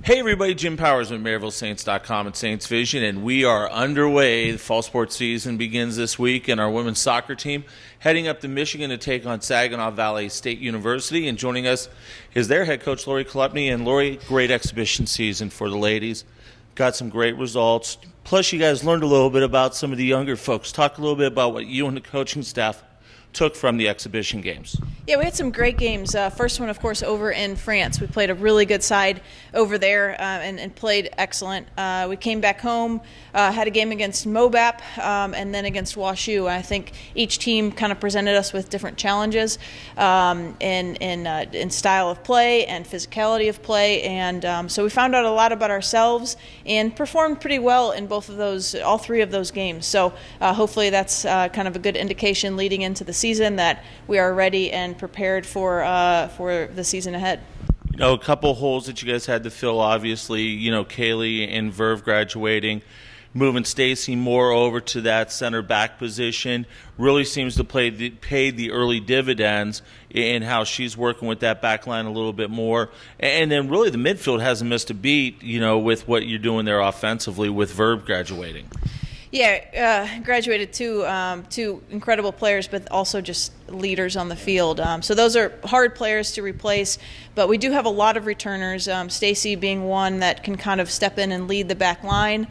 Hey everybody, Jim Powers with MaryvilleSaints.com and Saints Vision, and we are underway. The fall sports season begins this week, and our women's soccer team heading up to Michigan to take on Saginaw Valley State University. And joining us is their head coach, Lori Chalupny. And Lori, great exhibition season for the ladies. Got some great results. Plus, you guys learned a little bit about some of the younger folks. Talk a little bit about what you and the coaching staff took from the exhibition games. Yeah, we had some great games. First one, of course, over in France. We played a really good side over there and played excellent. We came back home, had a game against Mobap and then against WashU. I think each team kind of presented us with different challenges in style of play and physicality of play. And so we found out a lot about ourselves and performed pretty well in all three of those games. So hopefully that's kind of a good indication leading into the season that we are ready and prepared for the season ahead. You know, a couple holes that you guys had to fill, obviously, Kaylee and Verve graduating, moving Stacy Moore over to that center back position really seems to pay the early dividends in how she's working with that back line a little bit more. And then really the midfield hasn't missed a beat, with what you're doing there offensively with Verve graduating. Yeah, graduated two incredible players, but also just leaders on the field. So those are hard players to replace, but we do have a lot of returners. Stacy being one that can kind of step in and lead the back line.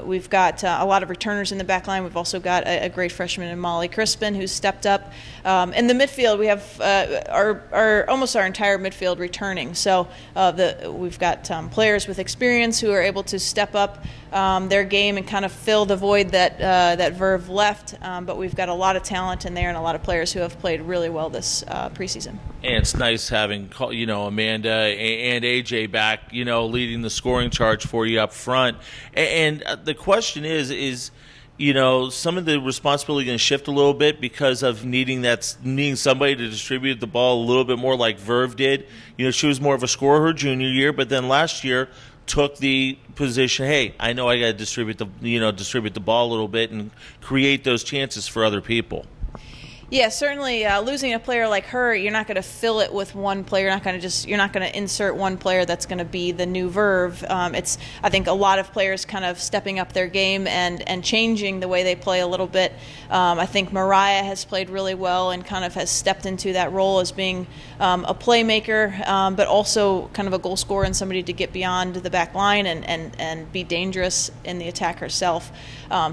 We've got a lot of returners in the back line. We've also got a great freshman in Molly Crispin who's stepped up. In the midfield, we have almost our entire midfield returning. So we've got players with experience who are able to step up their game and kind of fill the void that Verve left. But we've got a lot of talent in there and a lot of players who have played really well this preseason. And it's nice having, Amanda and AJ back, leading the scoring charge for you up front. And the question is some of the responsibility going to shift a little bit because of needing somebody to distribute the ball a little bit more like Verve did. She was more of a scorer her junior year, but then last year took the position, hey, I know I got to distribute the ball a little bit and create those chances for other people. Yeah, certainly losing a player like her, you're not going to fill it with one player. You're not going to insert one player that's going to be the new Verve. I think a lot of players kind of stepping up their game and changing the way they play a little bit. I think Mariah has played really well and kind of has stepped into that role as being a playmaker, but also kind of a goal scorer and somebody to get beyond the back line and be dangerous in the attack herself.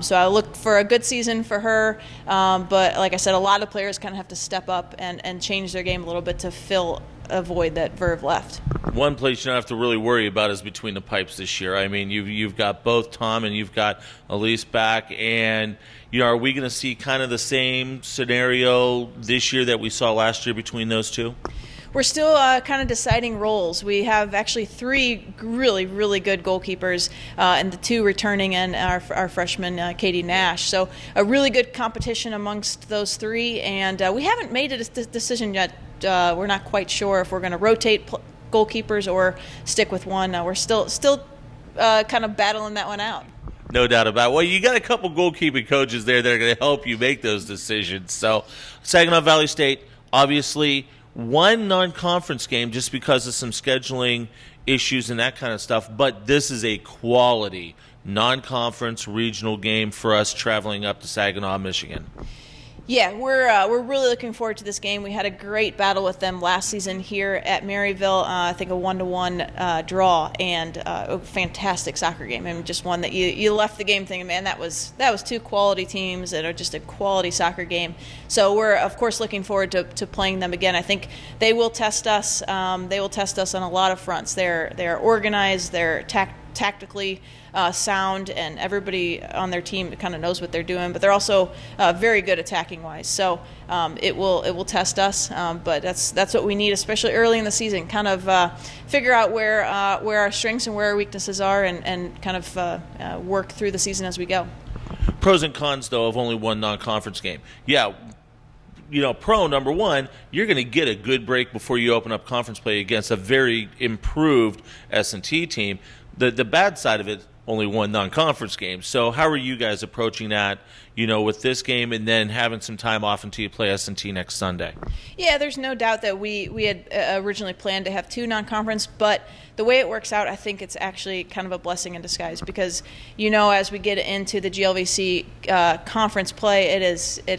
So I look for a good season for her, but like I said, a lot of players kind of have to step up and change their game a little bit to fill a void that Verve left. One place you don't have to really worry about is between the pipes this year. I mean, you've got both Tom and you've got Elise back, and are we going to see kind of the same scenario this year that we saw last year between those two? We're still kind of deciding roles. We have actually three really, really good goalkeepers, and the two returning and our freshman, Katie Nash. So a really good competition amongst those three, and we haven't made a decision yet. We're not quite sure if we're going to rotate goalkeepers or stick with one. We're still kind of battling that one out. No doubt about it. Well, you got a couple goalkeeping coaches there that are going to help you make those decisions. So Saginaw Valley State, obviously, one non-conference game just because of some scheduling issues and that kind of stuff, but this is a quality non-conference regional game for us traveling up to Saginaw, Michigan. Yeah, we're really looking forward to this game. We had a great battle with them last season here at Maryville. I think a 1-1 draw and a fantastic soccer game. I mean, just one that you left the game thinking, man, that was two quality teams and just a quality soccer game. So we're of course looking forward to playing them again. I think they will test us. They will test us on a lot of fronts. They're organized. They're tactically sound, and everybody on their team kind of knows what they're doing, but they're also very good attacking wise. So it will test us, but that's what we need, especially early in the season. Kind of figure out where our strengths and where our weaknesses are, and kind of work through the season as we go. Pros and cons, though, of only one non-conference game. Yeah. Pro, number one, you're going to get a good break before you open up conference play against a very improved S&T team. the bad side of it, only one non-conference game. So how are you guys approaching that, with this game and then having some time off until you play S&T next Sunday? Yeah, there's no doubt that we had originally planned to have 2 non-conference, but the way it works out, I think it's actually kind of a blessing in disguise because, as we get into the GLVC conference play, it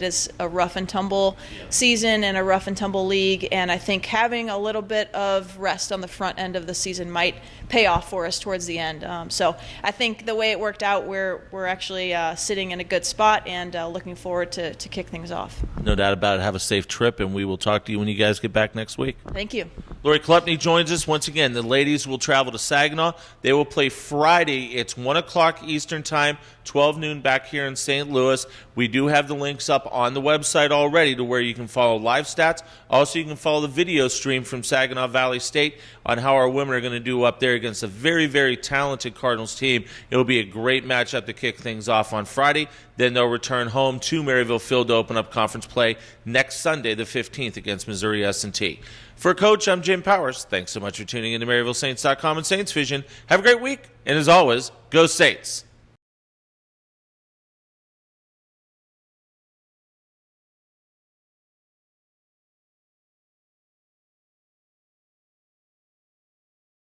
is a rough and tumble season and a rough and tumble league, and I think having a little bit of rest on the front end of the season might pay off for us towards the end. So I think the way it worked out, we're actually sitting in a good spot and looking forward to kick things off. No doubt about it. Have a safe trip, and we will talk to you when you guys get back next week. Thank you. Lori Chalupny joins us once again. The ladies will travel to Saginaw. They will play Friday. It's 1 o'clock Eastern Time, 12 noon back here in St. Louis. We do have the links up on the website already to where you can follow live stats. Also, you can follow the video stream from Saginaw Valley State on how our women are going to do up there against a very, very talented Cardinals team. It'll be a great matchup to kick things off on Friday. Then they'll return home to Maryville Field to open up conference play next Sunday, the 15th, against Missouri S&T. For Coach, I'm Jim Powers. Thanks so much for tuning in to MaryvilleSaints.com and Saints Vision. Have a great week, and as always, go Saints!